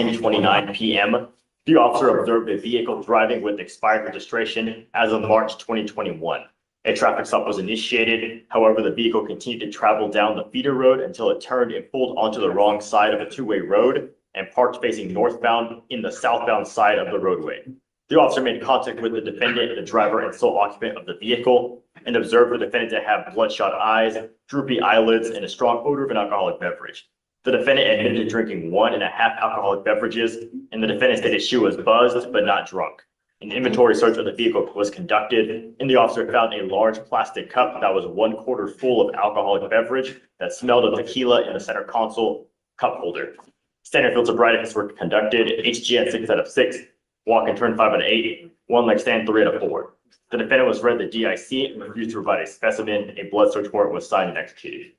10:29 p.m. The officer observed a vehicle driving with expired registration as of March 2021. A traffic stop was initiated. However, the vehicle continued to travel down the feeder road until it turned and pulled onto the wrong side of a two-way road and parked facing northbound in the southbound side of the roadway. The officer made contact with the defendant, the driver and sole occupant of the vehicle, and observed the defendant to have bloodshot eyes, droopy eyelids, and a strong odor of an alcoholic beverage. The defendant admitted to drinking 1.5 alcoholic beverages, and the defendant stated she was buzzed but not drunk. An inventory search of the vehicle was conducted, and the officer found a large plastic cup that was 1/4 full of alcoholic beverage that smelled of tequila in the center console cup holder. Standard field sobriety tests were conducted, HGN 6 out of 6, walk and turn 5 out of 8, one leg stand 3 out of 4. The defendant was read the DIC and refused to provide a specimen. A blood search warrant was signed and executed.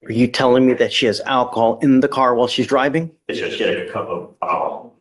Are you telling me that she has alcohol in the car while she's driving? She had a cup of alcohol.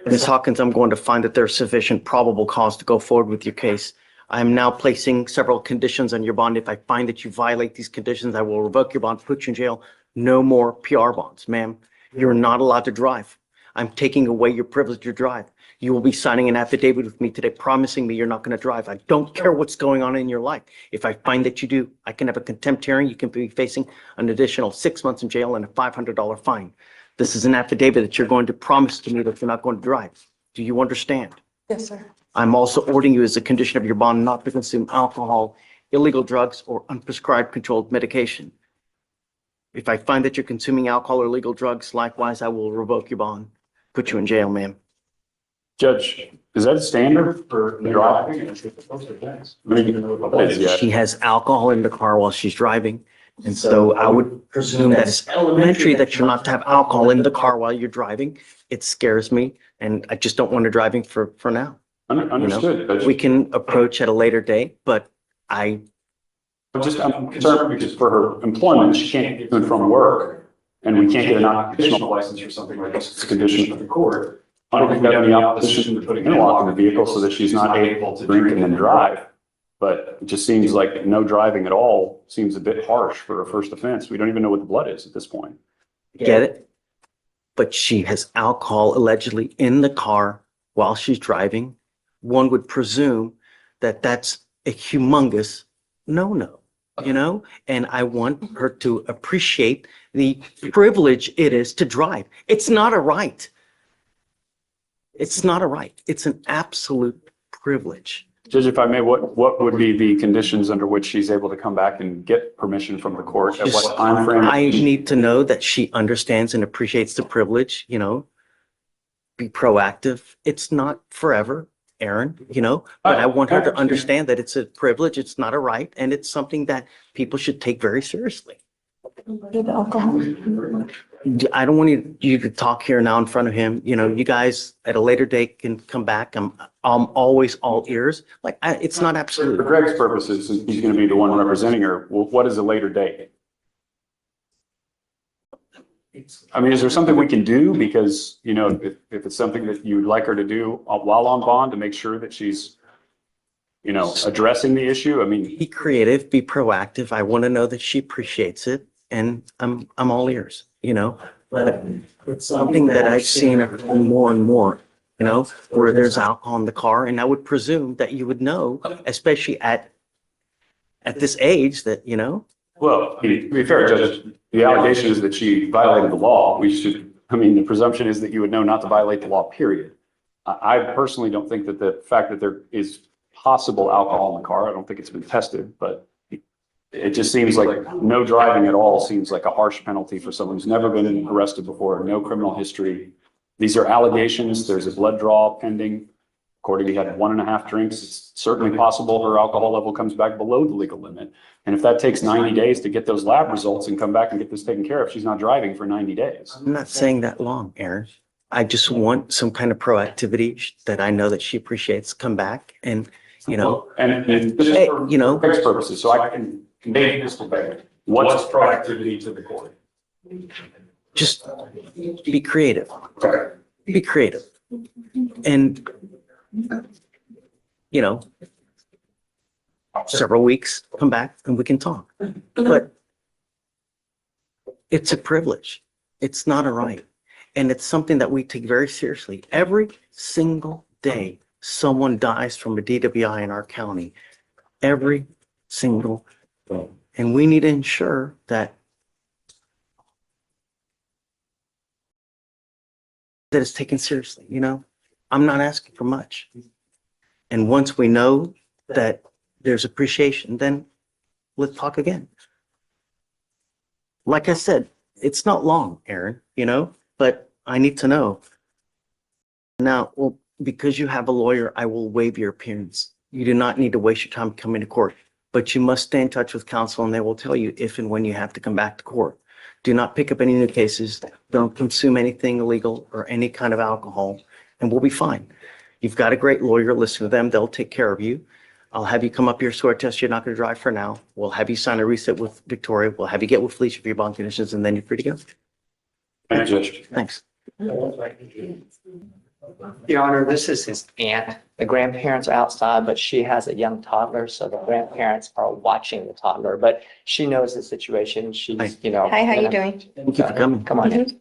Ms. Hawkins, I'm going to find that there's sufficient probable cause to go forward with your case. I am now placing several conditions on your bond. If I find that you violate these conditions, I will revoke your bond, put you in jail. No more PR bonds, ma'am. You're not allowed to drive. I'm taking away your privilege to drive. You will be signing an affidavit with me today promising me you're not going to drive. I don't care what's going on in your life. If I find that you do, I can have a contempt hearing. You can be facing an additional 6 months in jail and a $500 fine. This is an affidavit that you're going to promise to me that you're not going to drive. Do you understand? Yes, sir. I'm also ordering you as a condition of your bond not to consume alcohol, illegal drugs, or unprescribed controlled medication. If I find that you're consuming alcohol or illegal drugs, likewise, I will revoke your bond, put you in jail, ma'am. Judge, is that standard for driving? She has alcohol in the car while she's driving. And so I would presume that it's elementary that you're not to have alcohol in the car while you're driving. It scares me, and I just don't want her driving for now. Understood. Judge. We can approach at a later date, but I'm concerned because for her employment, she can't get to and from work, and we can't get an occupational license or something like this. It's a condition of the court. I don't think we have any opposition to putting an interlock in the vehicle so that she's not able to drink and then drive. But it just seems like no driving at all seems a bit harsh for a first offense. We don't even know what the blood is at this point. Get it? But she has alcohol allegedly in the car while she's driving. One would presume that that's a humongous no-no, you know? And I want her to appreciate the privilege it is to drive. It's not a right. It's not a right. It's an absolute privilege. Judge, if I may, what would be the conditions under which she's able to come back and get permission from the court? At what time frame? I need to know that she understands and appreciates the privilege, you know, be proactive. It's not forever, Aaron, you know, but I want her to understand that it's a privilege. It's not a right. And it's something that people should take very seriously. The alcohol. I don't want you to talk here now in front of him. You know, you guys at a later date can come back. I'm always all ears. Like, it's not For absolute. Greg's purposes, since he's going to be the one representing her, well, what is a later date? I mean, is there something we can do? Because, you know, if it's something that you'd like her to do while on bond to make sure that she's, you know, addressing the issue. I mean, Be creative, be proactive. I want to know that she appreciates it, and I'm all ears, you know. But it's something that I've seen more and more, you know, where there's alcohol in the car, and I would presume that you would know, especially at this age, that, you know. well, to be fair, Judge, the allegation is that she violated the law. The presumption is that you would know not to violate the law, period. I personally don't think that the fact that there is possible alcohol in the car, I don't think it's been tested, but it just seems like no driving at all seems like a harsh penalty for someone who's never been arrested before, no criminal history. These are allegations. There's a blood draw pending. According to, he had 1.5 drinks. It's certainly possible her alcohol level comes back below the legal limit. And if that takes 90 days to get those lab results and come back and get this taken care of, she's not driving for 90 days. I'm not saying that long, Aaron. I just want some kind of proactivity that I know that she appreciates. Come back and, you know, And hey, for you know, Greg's purposes, so I can convey this to Greg. What's proactivity to the court? just be creative. Okay. Be creative. And, you know, several weeks, come back and we can talk. But it's a privilege. It's not a right. And it's something that we take very seriously. Every single day, someone dies from a DWI in our county. Every single day. And we need to ensure that it's taken seriously, you know? I'm not asking for much. And once we know that there's appreciation, then let's talk again. Like I said, it's not long, Aaron, you know, but I need to know. Now, well, because you have a lawyer, I will waive your appearance. You do not need to waste your time coming to court, but you must stay in touch with counsel and they will tell you if and when you have to come back to court. Do not pick up any new cases. Don't consume anything illegal or any kind of alcohol, and we'll be fine. You've got a great lawyer. Listen to them. They'll take care of you. I'll have you come up here, swear test. You're not going to drive for now. We'll have you sign a reset with Victoria. We'll have you get with Fleischer for your bond conditions, and then you're free to go. Thank you, Judge. Thanks. Your Honor, this is his aunt. The grandparents are outside, but she has a young toddler, so the grandparents are watching the toddler, but she knows the situation. Hi. She's, you know. Hi, how you doing? Thank you for coming. Come on in.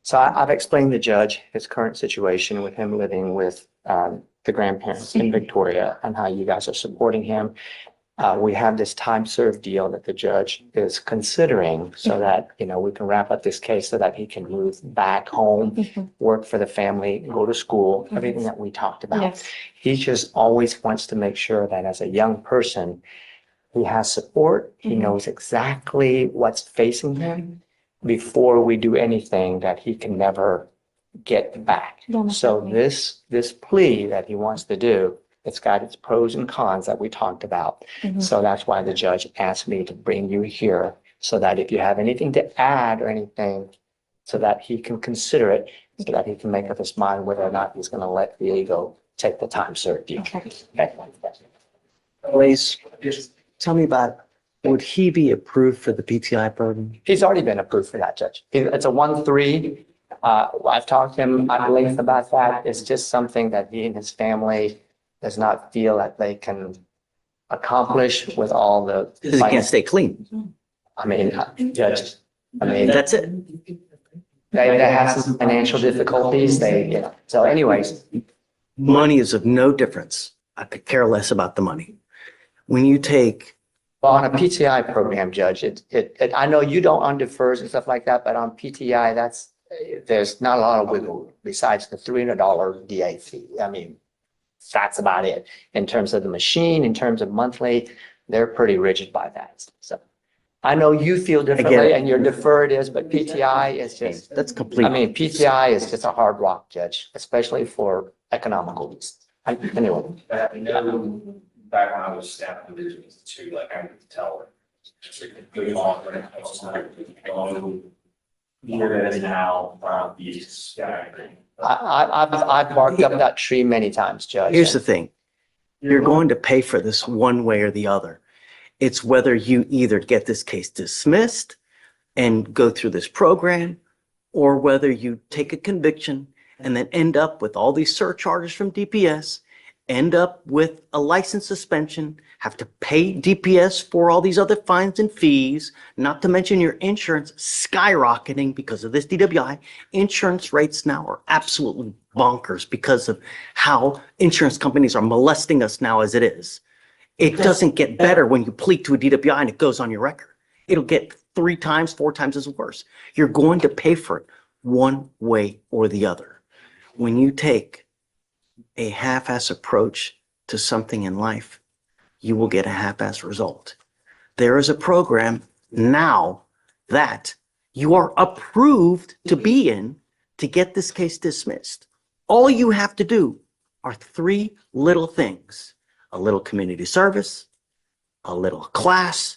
So I've explained to the judge his current situation with him living with the grandparents in Victoria and how you guys are supporting him. We have this time served deal that the judge is considering so that, you know, we can wrap up this case so that he can move back home, work for the family, go to school, everything that we talked about. Yes. He just always wants to make sure that as a young person, he has support. He knows exactly what's facing him before we do anything that he can never get back. Yeah, So definitely. this plea that he wants to do, it's got its pros and cons that we talked about. So that's why the judge asked me to bring you here so that if you have anything to add or anything, so that he can consider it, so that he can make up his mind whether or not he's going to let Diego take the time served deal. Okay. Okay. Please, just tell me about, would he be approved for the PTI program? He's already been approved for that, Judge. It's a 1-3. I've talked to him at length about that. It's just something that he and his family does not feel that they can accomplish with all the. Because he can't stay clean. I mean, Judge, I mean, That's it. they have some financial difficulties. They, you know, so anyways, Money is of no difference. I could care less about the money. When you take, well, on a PTI program, Judge, I know you don't on defers and stuff like that, but on PTI, there's not a lot of wiggle room besides the $300 DA fee. I mean, that's about it. In terms of the machine, in terms of monthly, they're pretty rigid by that. So I know you feel differently and your deferred is, but PTI is just, that's complete. I mean, PTI is just a hard rock, Judge, especially for economical reasons. Anyway. I know back when I was staff divisions too, like I could tell. Good on when it comes to here it is now, these. I've barked up that tree many times, Judge. Here's the thing. You're going to pay for this one way or the other. It's whether you either get this case dismissed and go through this program, or whether you take a conviction and then end up with all these surcharges from DPS, end up with a license suspension, have to pay DPS for all these other fines and fees, not to mention your insurance skyrocketing because of this DWI. Insurance rates now are absolutely bonkers because of how insurance companies are molesting us now as it is. It doesn't get better when you plead to a DWI and it goes on your record. It'll get 3 times, 4 times as worse. You're going to pay for it one way or the other. When you take a half-ass approach to something in life, you will get a half-ass result. There is a program now that you are approved to be in to get this case dismissed. All you have to do are 3 little things: a little community service, a little class,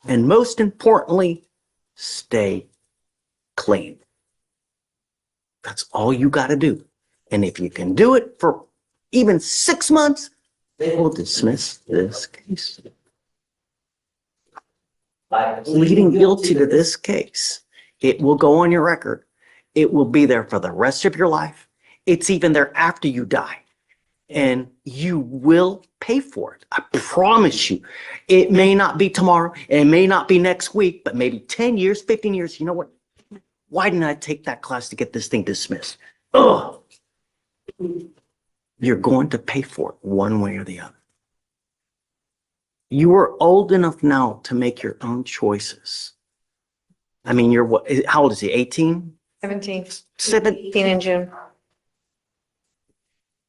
and most importantly, stay clean. That's all you got to do. And if you can do it for even 6 months, they will dismiss this case. By pleading guilty to this case, it will go on your record. It will be there for the rest of your life. It's even there after you die. And you will pay for it. I promise you. It may not be tomorrow. It may not be next week, but maybe 10 years, 15 years. You know what? Why didn't I take that class to get this thing dismissed? Ugh. You're going to pay for it one way or the other. You are old enough now to make your own choices. I mean, you're what, how old is he? 18? 17. 17? In June.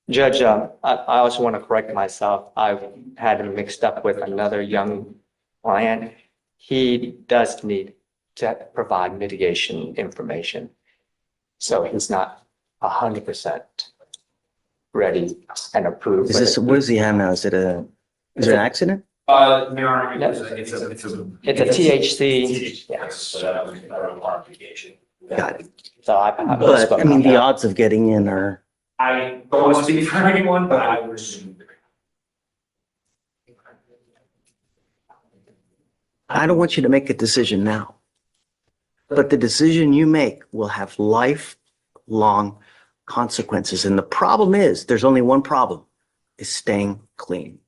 Judge, I also want to correct myself. I've had him mixed up with another young client. He does need to provide mitigation information. So he's not 100% ready and approved. Is this, what does he have now? Is it an accident? Marijuana, it's a. It's a THC. Yes, so that was a qualification. Got it. So I But I mean, the odds of getting in are, I don't want to speak for anyone, but I would assume. I don't want you to make a decision now. But the decision you make will have lifelong consequences. And the problem is, there's only one problem, is staying clean.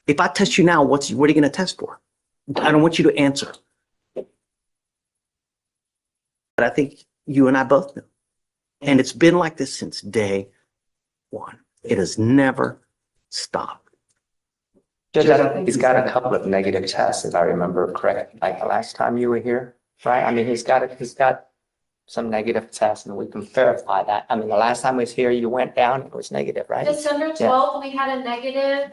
If I test you now, what are you going to test for? I don't want you to answer. But I think you and I both know. And it's been like this since day one. It has never stopped. Judge, I think he's got a couple of negative tests, if I remember correct, like the last time you were here, right? I mean, he's got some negative tests and we can verify that. I mean, the last time he was here, you went down, it was negative, right? December 12th, we had a negative,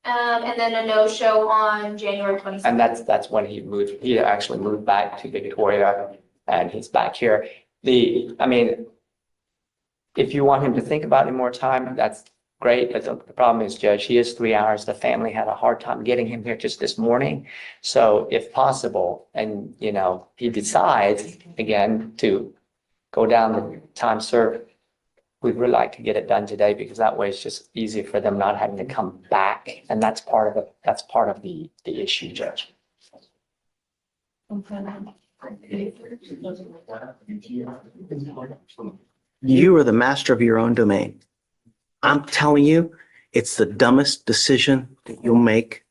and then a no-show on January 27th. And that's when he moved, he actually moved back to Victoria and he's back here. I mean, if you want him to think about it more time, that's great. But the problem is, Judge, he is 3 hours. The family had a hard time getting him here just this morning. So if possible, and he decides again to go down the time served, we'd really like to get it done today because that way it's just easier for them not having to come back. And that's part of the issue, Judge. You are the master of your own domain. I'm telling you, it's the dumbest decision that you'll make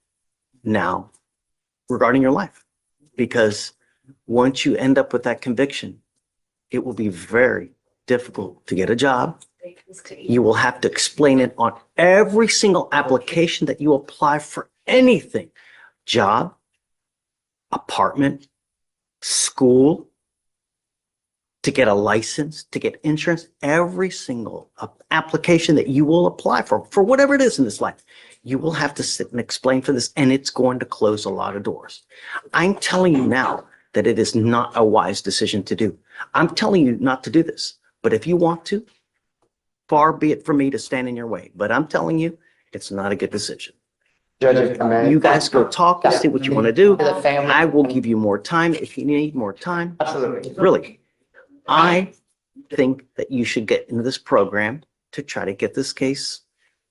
now regarding your life. Because once you end up with that conviction, it will be very difficult to get a job. You will have to explain it on every single application that you apply for anything. Job, apartment, school, to get a license, to get insurance, every single application that you will apply for whatever it is in this life, you will have to sit and explain for this, and it's going to close a lot of doors. I'm telling you now that it is not a wise decision to do. I'm telling you not to do this, but if you want to, far be it from me to stand in your way. But I'm telling you, it's not a good decision. Judge, You guys go talk and see what you want to do. The family. I will give you more time if you need more time. Absolutely. Really. I think that you should get into this program to try to get this case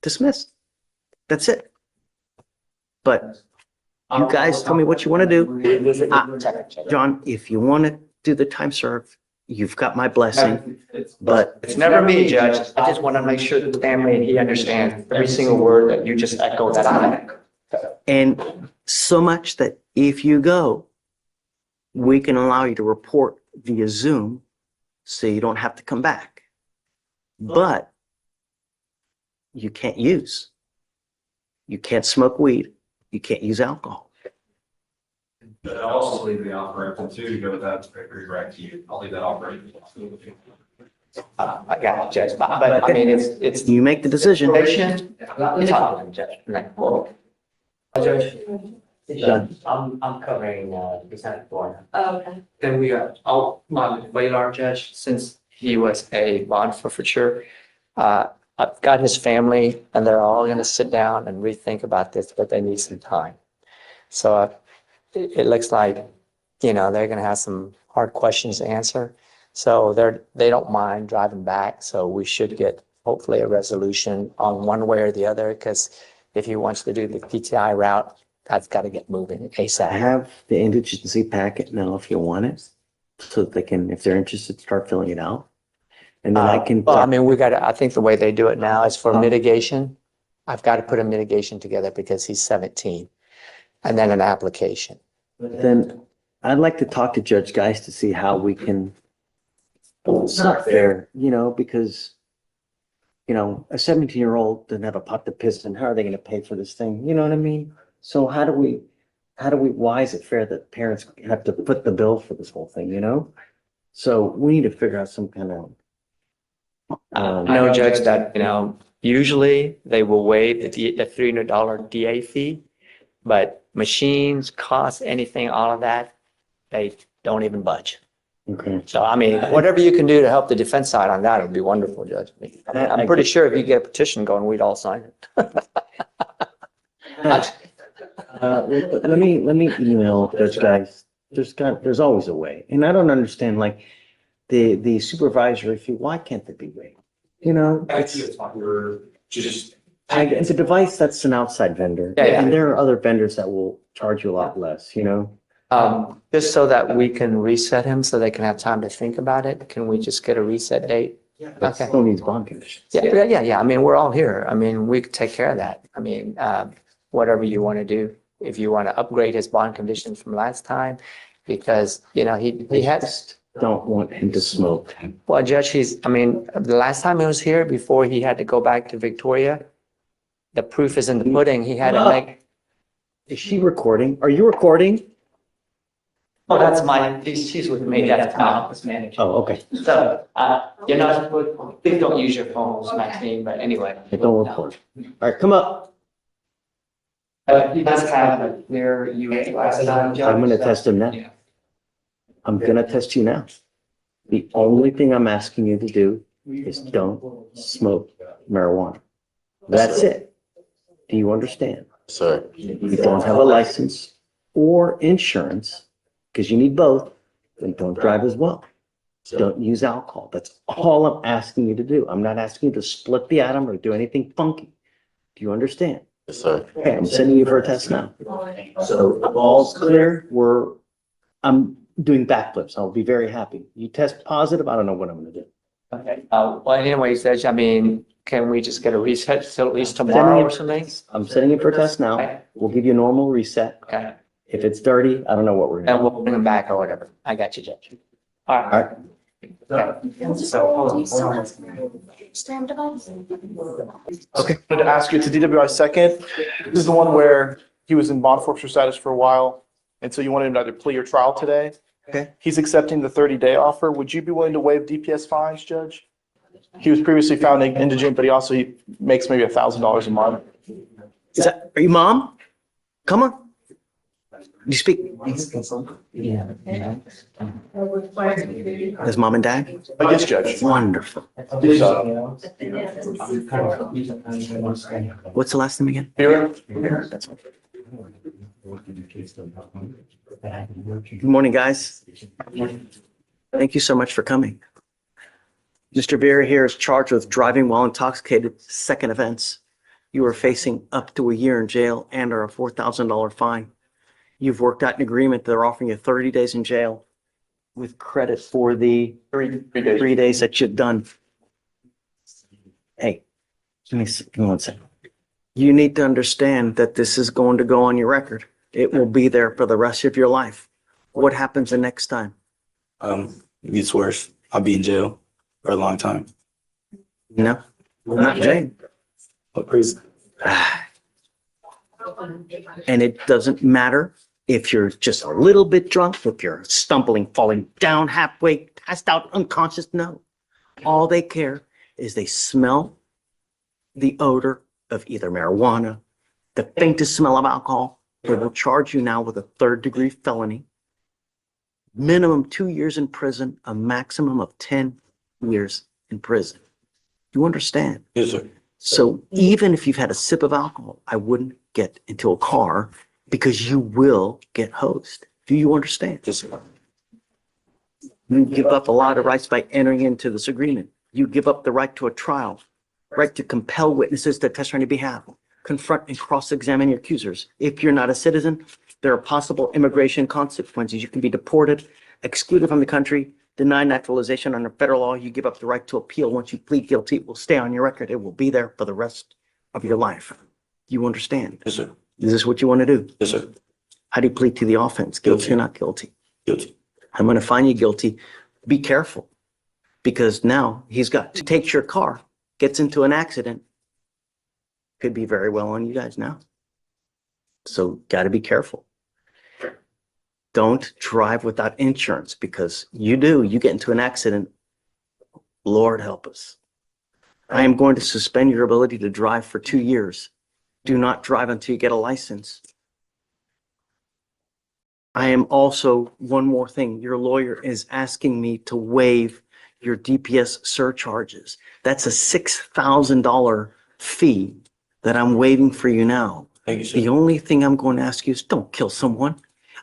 dismissed. That's it. But you guys tell me what you want to do. John, if you want to do the time served, you've got my blessing, but It's never me, Judge. I just want to make sure that the family and he understands every single word that you just echoed that out. and so much that if you go, we can allow you to report via Zoom so you don't have to come back. But you can't use. You can't smoke weed. You can't use alcohol. But I'll also leave the offer open too, to go with that, correct to you. I'll leave that offer open. I got it, Judge, but I mean, it's. You make the decision. Patient. Judge. Judge. I'm covering, Lieutenant Florida. Okay. Then we got, my Waylar judge, since he was a bond forfeiture, I've got his family and they're all gonna sit down and rethink about this, but they need some time. So it looks like, they're gonna have some hard questions to answer. So they don't mind driving back, so we should get hopefully a resolution on one way or the other, because if he wants to do the PTI route, that's got to get moving I ASAP. have the indigency packet now if you want it, so that they can, if they're interested, start filling it out. And then I can. Well, I mean, I think the way they do it now is for mitigation. I've got to put a mitigation together because he's 17, and then an application. Then I'd like to talk to Judge Geist to see how we can It's not fair, because, a 17-year-old doesn't have a pot to piss in. How are they going to pay for this thing? You know what I mean? So why is it fair that parents have to foot the bill for this whole thing, So we need to figure out some kind of. I know, Judge, that, usually they will waive the $300 DA fee, but machines, costs, anything, all of that, they don't even budge. Okay. So, I mean, whatever you can do to help the defense side on that would be wonderful, Judge. I'm pretty sure if you get a petition going, we'd all sign it. Let me email those guys. There's always a way. And I don't understand, like, the supervisory fee, why can't they be waived? It's a device that's an outside vendor. Yeah. And there are other vendors that will charge you a lot less, Just so that we can reset him, so they can have time to think about it, can we just get a reset date? That still needs bond conditions. Yeah. I mean, we're all here. I mean, we could take care of that. I mean, whatever you want to do, if you want to upgrade his bond conditions from last time, because, he has. Don't want him to smoke. Well, Judge, the last time he was here, before he had to go back to Victoria, the proof is in the pudding. He had to make. Is she recording? Are you recording? Oh, that's she's with me. That's my office manager. Oh, okay. So, you're not, please don't use your phones, Maxine, but anyway. Don't record. All right, come up. He does have a clear UA license on, Judge. I'm gonna test him now. Yeah. I'm gonna test you now. The only thing I'm asking you to do is don't smoke marijuana. That's it. Do you understand? Sir. You don't have a license or insurance, because you need both, then don't drive as well. Don't use alcohol. That's all I'm asking you to do. I'm not asking you to split the atom or do anything funky. Do you understand? Yes, sir. Okay, I'm sending you for a test now. So all's clear. I'm doing backflips. I'll be very happy. You test positive, I don't know what I'm gonna do. Okay. Well, anyways, Judge, can we just get a reset till at least tomorrow or something? I'm sending you for a test now. Okay. We'll give you a normal reset. Okay. If it's dirty, I don't know what we're And gonna we'll bring him back or whatever. I got you, Judge. All do. right. All right. So, hold on. Stamp device? Okay. I wanted to ask you, it's a DWI second. This is the one where he was in bond forfeiture status for a while. And so you wanted him to either plea or trial today. Okay. He's accepting the 30-day offer. Would you be willing to waive DPS fines, Judge? He was previously found indigent, but he makes maybe $1,000 a month. Are you mom? Come on. You speak. Does mom and dad? Yes, Judge. Wonderful. What's the last name again? Vera? That's fine. Good morning, guys. Thank you so much for coming. Mr. Vera here is charged with driving while intoxicated, second offense. You are facing up to a year in jail and or a $4,000 fine. You've worked out an agreement. They're offering you 30 days in jail with credit for the 3 days that you've done. Hey, give me 1 second. You need to understand that this is going to go on your record. It will be there for the rest of your life. What happens the next time? It gets worse. I'll be in jail for a long time. No, not jail. What prison? And it doesn't matter if you're just a little bit drunk, if you're stumbling, falling down halfway, passed out, unconscious. No. All they care is they smell the odor of either marijuana, the faintest smell of alcohol. They will charge you now with a third-degree felony, minimum 2 years in prison, a maximum of 10 years in prison. You understand? Yes, sir. So even if you've had a sip of alcohol, I wouldn't get into a car because you will get hosed. Do you understand? Yes, sir. You give up a lot of rights by entering into this agreement. You give up the right to a trial, right to compel witnesses to testify on your behalf, confront and cross-examine your accusers. If you're not a citizen, there are possible immigration consequences. You can be deported, excluded from the country, denied naturalization under federal law. You give up the right to appeal. Once you plead guilty, it will stay on your record. It will be there for the rest of your life. You understand? Yes, sir. Is this what you want to do? Yes, sir. How do you plead to the offense? Guilty or not guilty? Guilty. I'm going to find you guilty. Be careful. because now he's got to take your car, gets into an accident. Could be very well on you guys now. So got to be careful. Don't drive without insurance because you get into an accident. Lord help us. I am going to suspend your ability to drive for 2 years. Do not drive until you get a license. I am also, one more thing, your lawyer is asking me to waive your DPS surcharges. That's a $6,000 fee that I'm waiving for you now. Thank you, sir. The only thing I'm going to ask you is don't kill someone.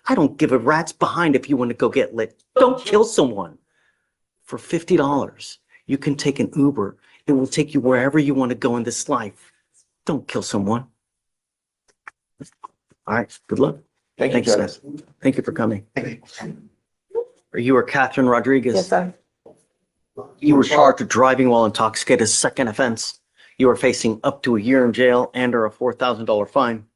I don't give a rat's behind if you want to go get lit. Don't kill someone. For $50, you can take an Uber. It will take you wherever you want to go in this life. Don't kill someone. All right, good luck. Thank you, Thanks, Judge. guys. Thank you for coming. You are Catherine Rodriguez. Yes, sir. You were charged with driving while intoxicated, second offense. You are facing up to a year in jail and or a $4,000 fine.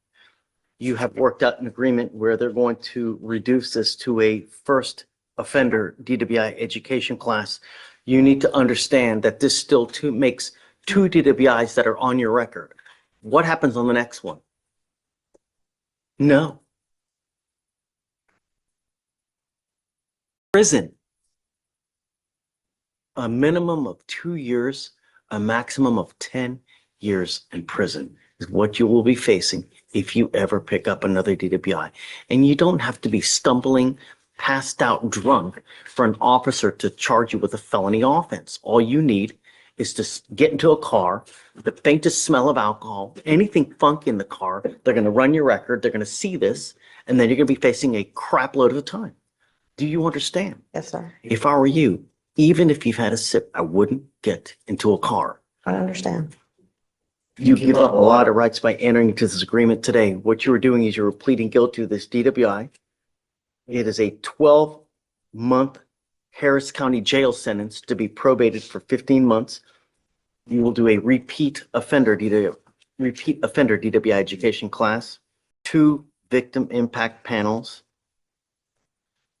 You have worked out an agreement where they're going to reduce this to a first offender DWI education class. You need to understand that this still makes 2 DWIs that are on your record. What happens on the next one? No. Prison. A minimum of 2 years, a maximum of 10 years in prison is what you will be facing if you ever pick up another DWI. And you don't have to be stumbling, passed out, drunk for an officer to charge you with a felony offense. All you need is to get into a car, the faintest smell of alcohol, anything funky in the car, they're going to run your record, they're going to see this, and then you're going to be facing a crap load of the time. Do you understand? Yes, sir. If I were you, even if you've had a sip, I wouldn't get into a car. I understand. You give up a lot of rights by entering into this agreement today. What you were doing is you were pleading guilty to this DWI. It is a 12-month Harris County jail sentence to be probated for 15 months. You will do a repeat offender DWI education class, 2 victim impact panels.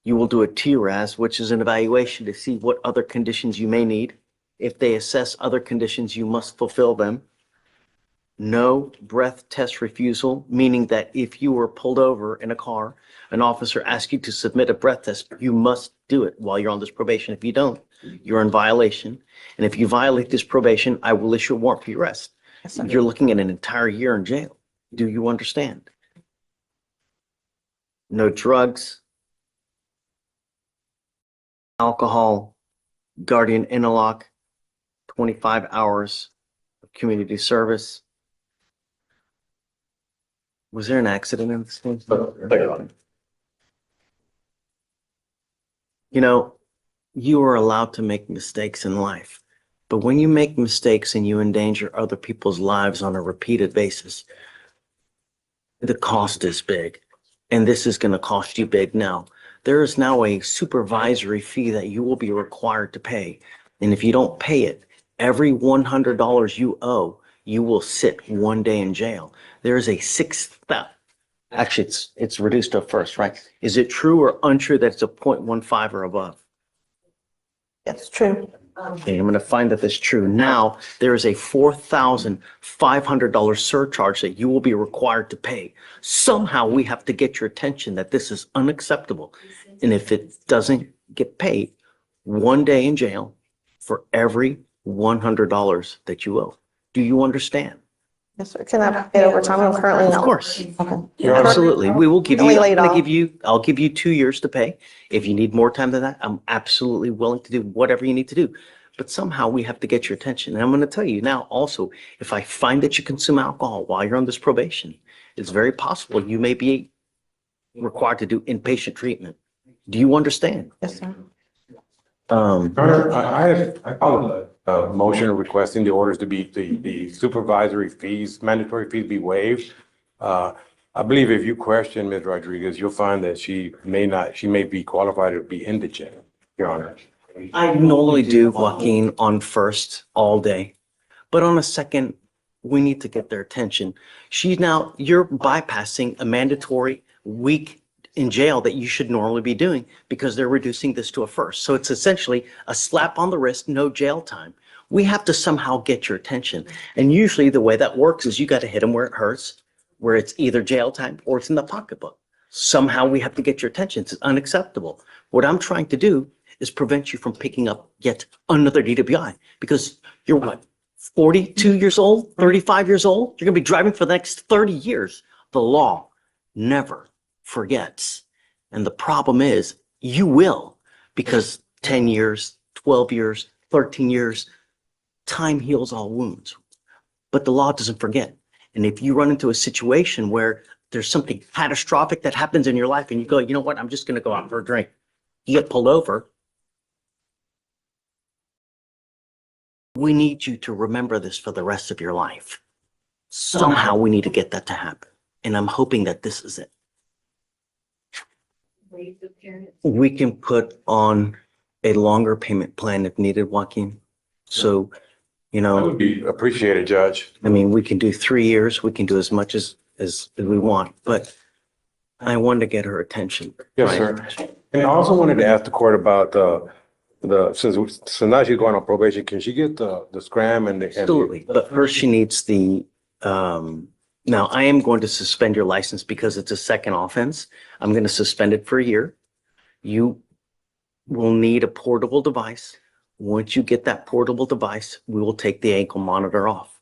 You will do a TRAS, which is an evaluation to see what other conditions you may need. If they assess other conditions, you must fulfill them. No breath test refusal, meaning that if you were pulled over in a car, an officer asks you to submit a breath test, you must do it while you're on this probation. If you don't, you're in violation. And if you violate this probation, I will issue a warrant for your arrest. Yes, sir. You're looking at an entire year in jail. Do you understand? No drugs, alcohol, guardian interlock, 25 hours of community service. Was there an accident in this thing? You know, you are allowed to make mistakes in life, but when you make mistakes and you endanger other people's lives on a repeated basis, the cost is big, and this is going to cost you big now. There is now a supervisory fee that you will be required to pay, and if you don't pay it, every $100 you owe, you will sit 1 day in jail. There is a actually it's reduced to a first, right? Is it true or untrue that it's a 0.15 or above? That's true. Okay, I'm going to find that that's true. Now, there is a $4,500 surcharge that you will be required to pay. Somehow we have to get your attention that this is unacceptable. And if it doesn't get paid, 1 day in jail for every $100 that you owe. Do you understand? Yes, sir. Can I pay overtime? I'm currently Of not. course. Okay. Absolutely. We will give you, Only laid off. I'll give you 2 years to pay. If you need more time than that, I'm absolutely willing to do whatever you need to do. But somehow we have to get your attention. And I'm going to tell you now also, if I find that you consume alcohol while you're on this probation, it's very possible you may be required to do inpatient treatment. Do you understand? Yes, sir. Um, Your Honor, I filed a motion requesting the orders to be, the supervisory fees, mandatory fees be waived. I believe if you question Ms. Rodriguez, you'll find that she may be qualified to be indigent, Your Honor. I normally do Joaquin on first all day, but on a second, we need to get their attention. You're bypassing a mandatory week in jail that you should normally be doing because they're reducing this to a first. So it's essentially a slap on the wrist, no jail time. We have to somehow get your attention. And usually the way that works is you got to hit them where it hurts, where it's either jail time or it's in the pocketbook. Somehow we have to get your attention. It's unacceptable. What I'm trying to do is prevent you from picking up yet another DWI because you're what, 42 years old, 35 years old? You're going to be driving for the next 30 years. The law never forgets. And the problem is you will, because 10 years, 12 years, 13 years, time heals all wounds. But the law doesn't forget. And if you run into a situation where there's something catastrophic that happens in your life and you go, you know what, I'm just going to go out for a drink. You get pulled over. We need you to remember this for the rest of your life. Somehow we need to get that to happen. And I'm hoping that this is it. We can put on a longer payment plan if needed, Joaquin. So, you That know, would be appreciated, Judge. I mean, we can do 3 years. We can do as much as we want, but I wanted to get her attention. Yes, right? sir. And I also wanted to ask the court about so now she's going on probation, can she get the scram and the? Absolutely. But first she needs the, now I am going to suspend your license because it's a second offense. I'm going to suspend it for a year. You will need a portable device. Once you get that portable device, we will take the ankle monitor off.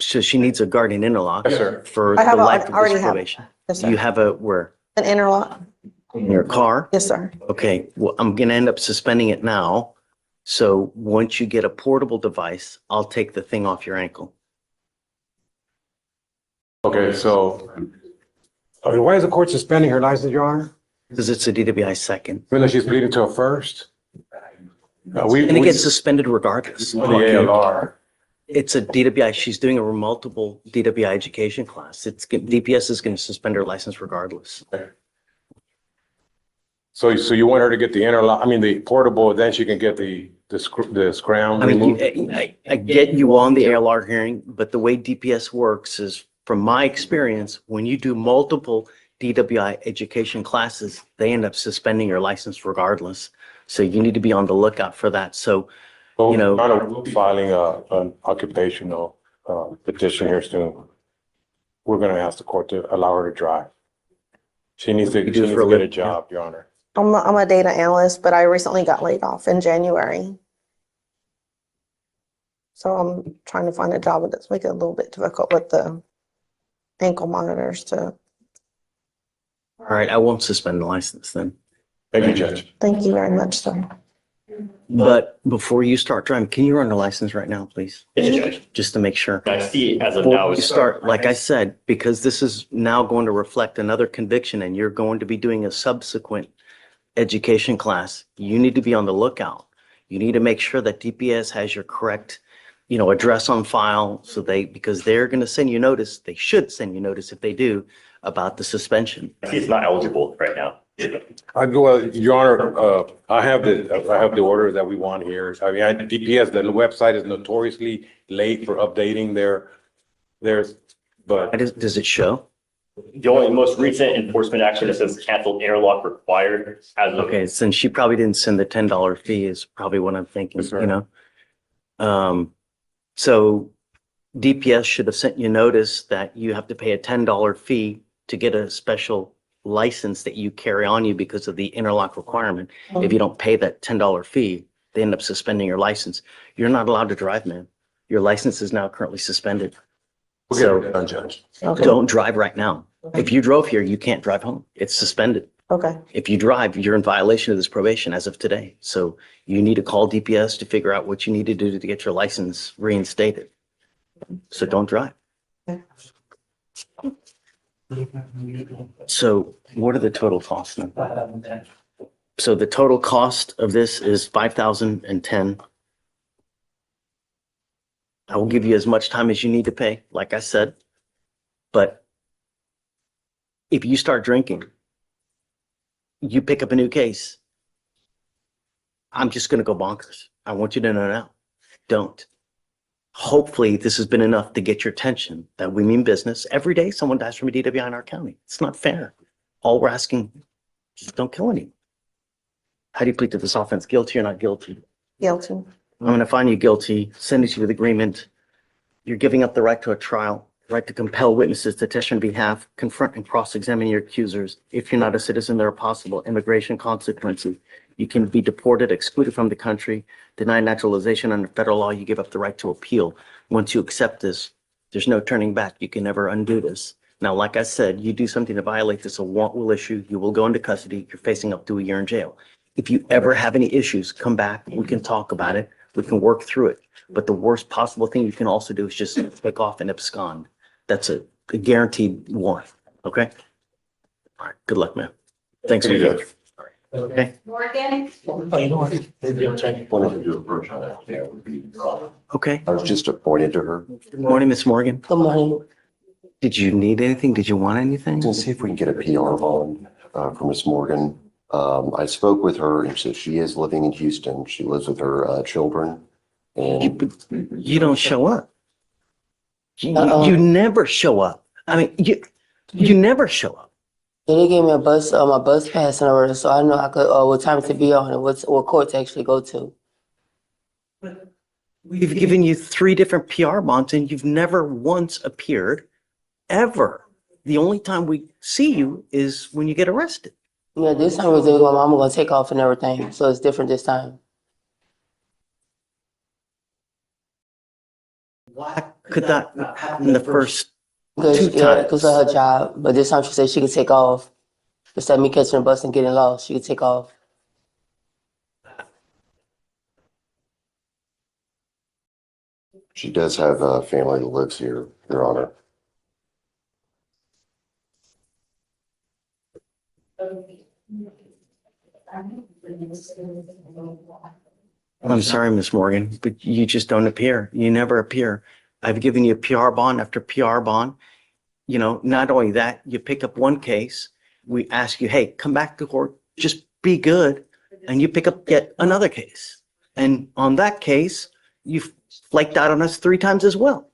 So she needs a guardian interlock Yes, sir. for I have the a- life of already this have- probation. Yes, sir. You have a, where? An interlock? In your car? Yes, sir. Okay, well, I'm gonna end up suspending it now. So once you get a portable device, I'll take the thing off your ankle. Okay, so why is the court suspending her license, Your Honor? Because it's a DWI second. Even though she's pleading to a first? And it gets suspended regardless. The ALR. It's a DWI. She's doing a multiple DWI education class. DPS is going to suspend her license regardless. So you want her to get the interlock, I mean, the portable, then she can get the scram I mean, removed? I get you on the ALR hearing, but the way DPS works is, from my experience, when you do multiple DWI education classes, they end up suspending your license regardless. So you need to be on the lookout for that. So, you know, We're filing an occupational petition here soon. We're gonna ask the court to allow her to drive. She needs to get a job, Your Honor. I'm a data analyst, but I recently got laid off in January. So I'm trying to find a job, but it's making it a little bit difficult with the ankle monitors to, all right, I won't suspend the license then. Thank you, Judge. thank you very much, sir. But before you start driving, can you run the license right now, please? Yes, Judge. Just to make sure. I see as of now. Before you it's- start, like I said, because this is now going to reflect another conviction and you're going to be doing a subsequent education class, you need to be on the lookout. You need to make sure that DPS has your correct, address on file so because they're going to send you notice. They should send you notice if they do about the suspension. I see it's not eligible right now. Your Honor, I have the order that we want here. I mean, DPS, the website is notoriously late for updating but Does it show? The only most recent enforcement action that says canceled interlock required as of. Okay, since she probably didn't send the $10 fee is probably what I'm thinking, Yes, sir. So DPS should have sent you notice that you have to pay a $10 fee to get a special license that you carry on you because of the interlock requirement. If you don't pay that $10 fee, they end up suspending your license. You're not allowed to drive, man. Your license is now currently suspended. we'll get it done, Judge. Okay, Don't drive right now. If you drove here, you can't drive home. It's suspended. okay, If you drive, you're in violation of this probation as of today. So you need to call DPS to figure out what you need to do to get your license reinstated. So don't drive. So what are the total costs now? So the total cost of this is 5,010. I will give you as much time as you need to pay, like I said. But if you start drinking, you pick up a new case, I'm just going to go bonkers. I want you to know now. Don't. Hopefully, this has been enough to get your attention that we mean business. Every day, someone dies from a DWI in our county. It's not fair. All we're asking, just don't kill anyone. How do you plead to this offense? Guilty or not guilty? Guilty. I'm going to find you guilty, sentence you with agreement. You're giving up the right to a trial, right to compel witnesses to testify on behalf, confront and cross-examine your accusers. If you're not a citizen, there are possible immigration consequences. You can be deported, excluded from the country, denied naturalization under federal law. You give up the right to appeal. Once you accept this, there's no turning back. You can never undo this. Now, like I said, you do something to violate this, a warrant will issue. You will go into custody. You're facing up to a year in jail. If you ever have any issues, come back. We can talk about it. We can work through it. But the worst possible thing you can also do is just take off and abscond. That's a guaranteed warrant. Okay? All right. Good luck, man. Thanks for your. Okay. Morgan? Okay. I was just appointed to her Good morning, Miss Morgan. Good morning. Did you need anything? Did you want anything? to see if we can get a PR bond for Miss Morgan. I spoke with her and so she is living in Houston. She lives with her children. And You don't show up. Uh-oh. You never show up. I mean, you never show up. Yeah, they gave me a my bus pass and everything, so I know I could, what time to be on and what court to actually go to. We've given you 3 different PR bonds and you've never once appeared, ever. The only time we see you is when you get arrested. Yeah, this time was my mama gonna take off and everything, so it's different this time. Why could that not happen in the first 2 Yeah, because times? of her job, but this time she said she could take off. Instead of me catching the bus and getting lost, she could take off. she does have a family that lives here, Your Honor. I'm sorry, Miss Morgan, but you just don't appear. You never appear. I've given you PR bond after PR bond. You know, not only that, you pick up one case. We ask you, hey, come back to court, just be good. And you pick up yet another case. And on that case, you've flaked out on us 3 times as well.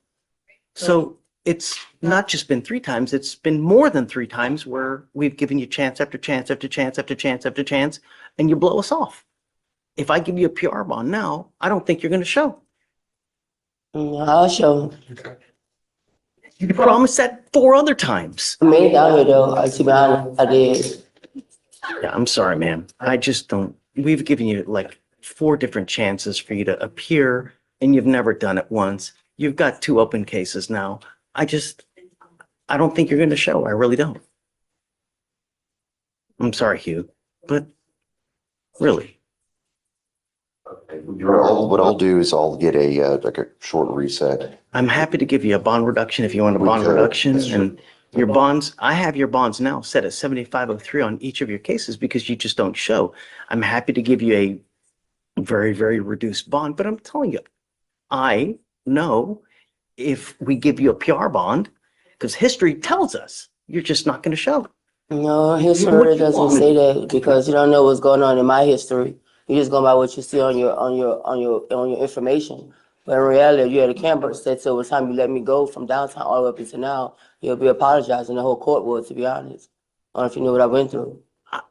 So it's not just been 3 times, it's been more than 3 times where we've given you chance after chance after chance after chance after chance, and you blow us off. If I give you a PR bond now, I don't think you're going to show. I'll show. You promised that 4 other times. I made it down here though, to be honest, I did. Yeah, I'm sorry, man. I just don't. We've given you like 4 different chances for you to appear, and you've never done it once. You've got 2 open cases now. I don't think you're going to show. I really don't. I'm sorry, Hugh, but really. What I'll do is I'll get like a short reset. I'm happy to give you a bond reduction if you want a bond reduction. And your bonds, I have your bonds now set at 7503 on each of your cases because you just don't show. I'm happy to give you a very, very reduced bond, but I'm telling you, I know if we give you a PR bond, because history tells us you're just not going to show. No, history doesn't say that because you don't know what's going on in my history. You just go by what you see on your information. But in reality, if you had a camera set to the time you let me go from downtown all the way up until now, you'll be apologizing. The whole court would, to be honest. I don't know if you knew what I went through. I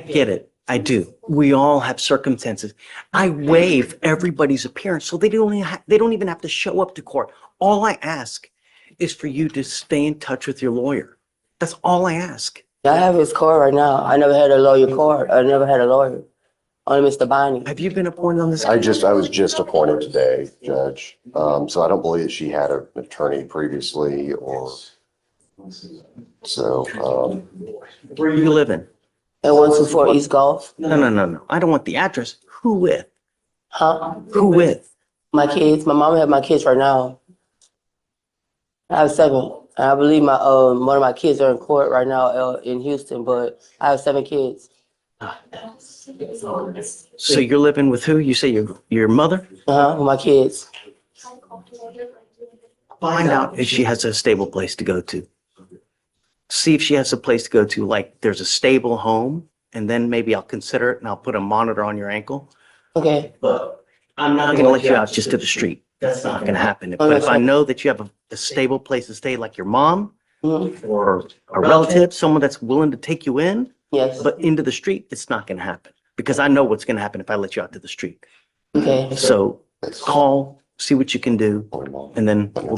get it. I do. We all have circumstances. I waive everybody's appearance, so they don't even have to show up to court. All I ask is for you to stay in touch with your lawyer. That's all I ask. I have his card right now. I never had a lawyer card. I never had a lawyer. Only Mr. Bonnie. Have you been appointed on this? I was just appointed today, Judge. So I don't believe that she had an attorney previously or so. Where you living? And 124 East Golf. No. I don't want the address. Who with? Huh? Who with? My kids. My mom have my kids right now. I have 7. And I believe my one of my kids are in court right now in Houston, but I have 7 kids. So you're living with who? You say your mother? With my kids. Find out if she has a stable place to go to. See if she has a place to go to, like there's a stable home, and then maybe I'll consider it and I'll put a monitor on your ankle. Okay. But I'm not going to let you out just to the street. That's not gonna happen. But if I know that you have a stable place to stay, like your mom Mhm. or a relative, someone that's willing to take you in, Yes, but into the street, it's not gonna happen. Because I know what's gonna happen if I let you out to the street. okay. So call, see what you can do, and then we'll